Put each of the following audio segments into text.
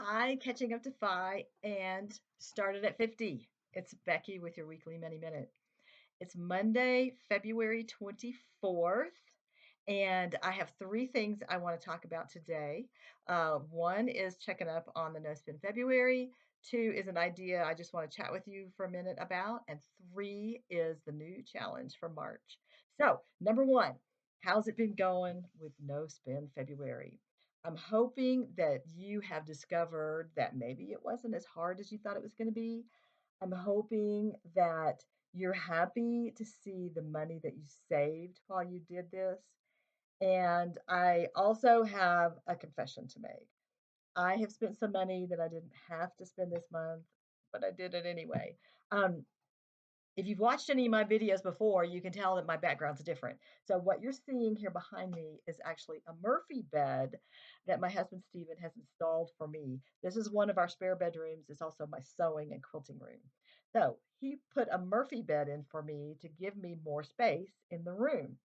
Hi, catching up to Phi and started at 50. It's Becky with your weekly Money Minute. It's Monday, February 24th, and I have three things I want to talk about today. One is checking up on the No Spin February. Two is an idea I just want to chat with you for a minute about. And three is the new challenge for March. So, number one, how's it been going with No Spin February? I'm hoping that you have discovered that maybe it wasn't as hard as you thought it was going to be. I'm hoping that you're happy to see the money that you saved while you did this. And I also have a confession to make. I have spent some money that I didn't have to spend this month, but I did it anyway. Um, if you've watched any of my videos before, you can tell that my background's different. So what you're seeing here behind me is actually a Murphy bed that my husband Stephen has installed for me. This is one of our spare bedrooms. It's also my sewing and quilting room. So he put a Murphy bed in for me to give me more space in the room.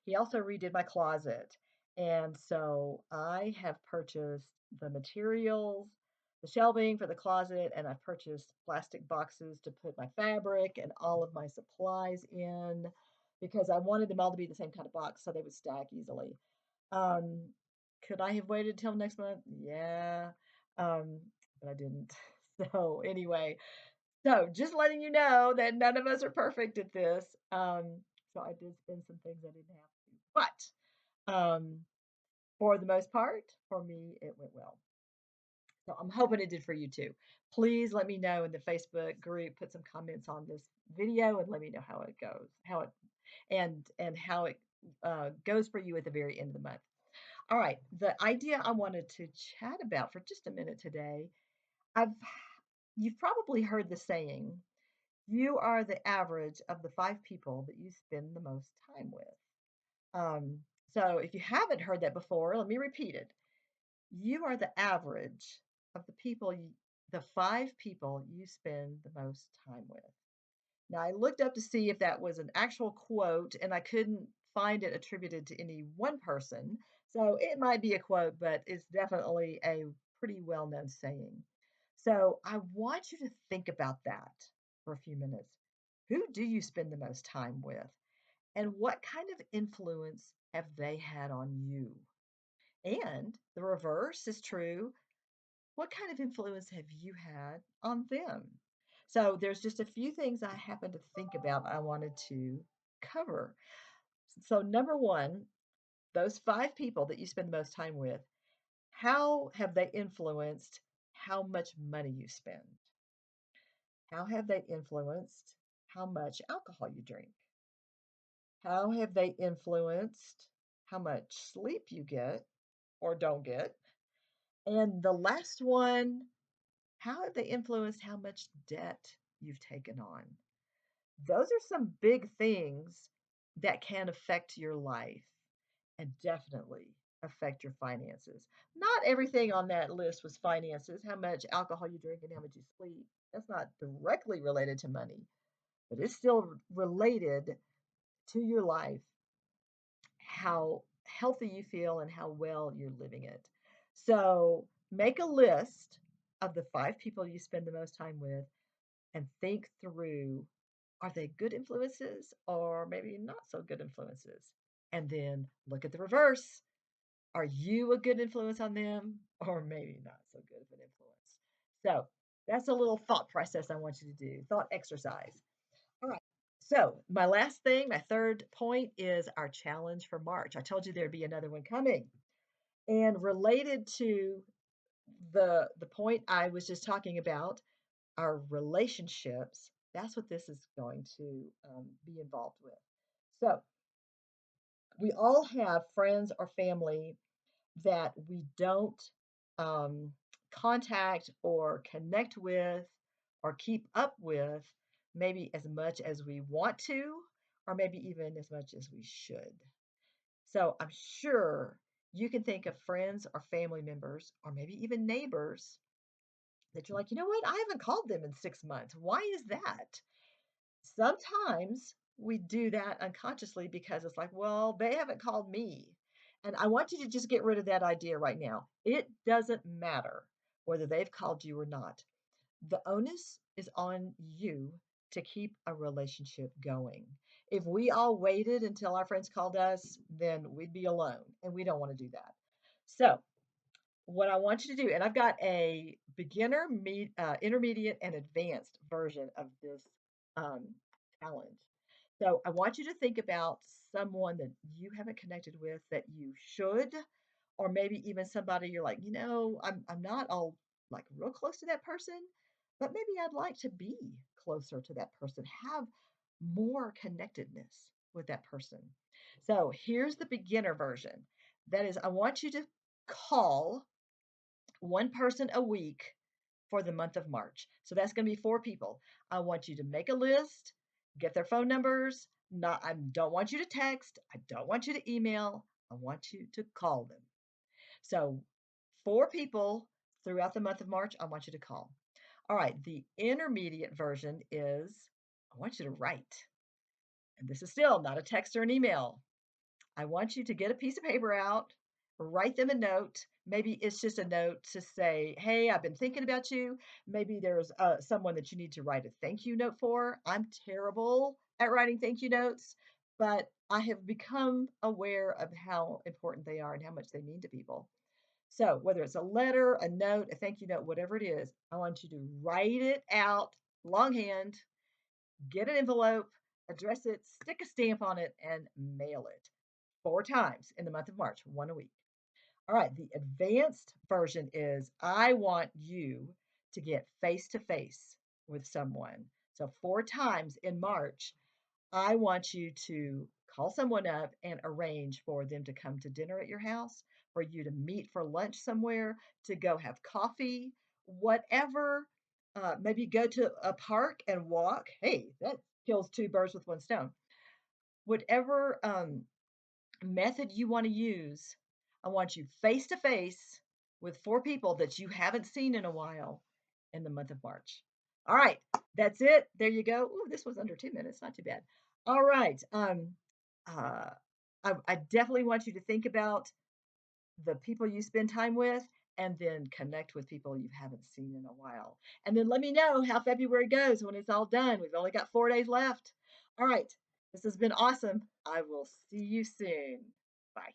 He also redid my closet. And so I have purchased the materials, the shelving for the closet, and I purchased plastic boxes to put my fabric and all of my supplies in because I wanted them all to be the same kind of box so they would stack easily. Um, could I have waited till next month? Yeah, um, but I didn't. So anyway, so just letting you know that none of us are perfect at this. So I did spend some things I didn't have to, but for the most part, for me, it went well. So I'm hoping it did for you too. Please let me know in the Facebook group, put some comments on this video and let me know how it goes, how it and how it goes for you at the very end of the month. All right, the idea I wanted to chat about for just a minute today. I've You've probably heard the saying, you are the average of the five people that you spend the most time with. Um, so if you haven't heard that before, let me repeat it. You are the average of the five people you spend the most time with. Now, I looked up to see if that was an actual quote, and I couldn't find it attributed to any one person. So it might be a quote, but it's definitely a pretty well known saying. So I want you to think about that for a few minutes. Who do you spend the most time with? And what kind of influence have they had on you? And the reverse is true. What kind of influence have you had on them? So there's just a few things I happen to think about I wanted to cover. So number one, those five people that you spend the most time with, how have they influenced how much money you spend? How have they influenced how much alcohol you drink? How have they influenced how much sleep you get or don't get? And the last one, how have they influenced how much debt you've taken on? Those are some big things that can affect your life and definitely affect your finances. Not everything on that list was finances, how much alcohol you drink and how much you sleep. That's not directly related to money, but it's still related to your life, how healthy you feel and how well you're living it. So make a list of the five people you spend the most time with and think through, are they good influences or maybe not so good influences? And then look at the reverse. Are you a good influence on them or maybe not so good of an influence? So that's a little thought process I want you to do, thought exercise. All right. So my last thing, my third point is our challenge for March. I told you there'd be another one coming. And related to the point I was just talking about, our relationships, that's what this is going to be involved with. So we all have friends or family that we don't um, contact or connect with or keep up with maybe as much as we want to, or maybe even as much as we should. So I'm sure you can think of friends or family members, or maybe even neighbors that you're like, you know what? I haven't called them in 6 months. Why is that? Sometimes we do that unconsciously because it's like, well, they haven't called me. And I want you to just get rid of that idea right now. It doesn't matter whether they've called you or not. The onus is on you to keep a relationship going. If we all waited until our friends called us, then we'd be alone, and we don't want to do that. So, what I want you to do, and I've got a beginner, intermediate, and advanced version of this um, challenge. So, I want you to think about someone that you haven't connected with that you should, or maybe even somebody you're like, I'm not all like real close to that person, but maybe I'd like to be closer to that person, have more connectedness with that person. So here's the beginner version. That is, I want you to call one person a week for the month of March. So that's going to be 4 people. I want you to make a list, get their phone numbers. Not, I don't want you to text. I don't want you to email. I want you to call them. So 4 people throughout the month of March, I want you to call. All right, the intermediate version is I want you to write. And this is still not a text or an email. I want you to get a piece of paper out, write them a note. Maybe it's just a note to say, hey, I've been thinking about you. Maybe there's someone that you need to write a thank you note for. I'm terrible at writing thank you notes, but I have become aware of how important they are and how much they mean to people. So, whether it's a letter, a note, a thank you note, whatever it is, I want you to write it out longhand, get an envelope, address it, stick a stamp on it, and mail it 4 times in the month of March, one a week. All right, the advanced version is I want you to get face to face with someone. So, 4 times in March, I want you to call someone up and arrange for them to come to dinner at your house, for you to meet for lunch somewhere, to go have coffee, whatever. Maybe go to a park and walk. Hey, that kills 2 birds with one stone. Whatever method you want to use, I want you face to face with 4 people that you haven't seen in a while in the month of March. All right, that's it. There you go. Ooh, this was under 2 minutes, not too bad. All right. Uh, I definitely want you to think about the people you spend time with and then connect with people you haven't seen in a while. And then let me know how February goes when it's all done. We've only got 4 days left. All right. This has been awesome. I will see you soon. Bye.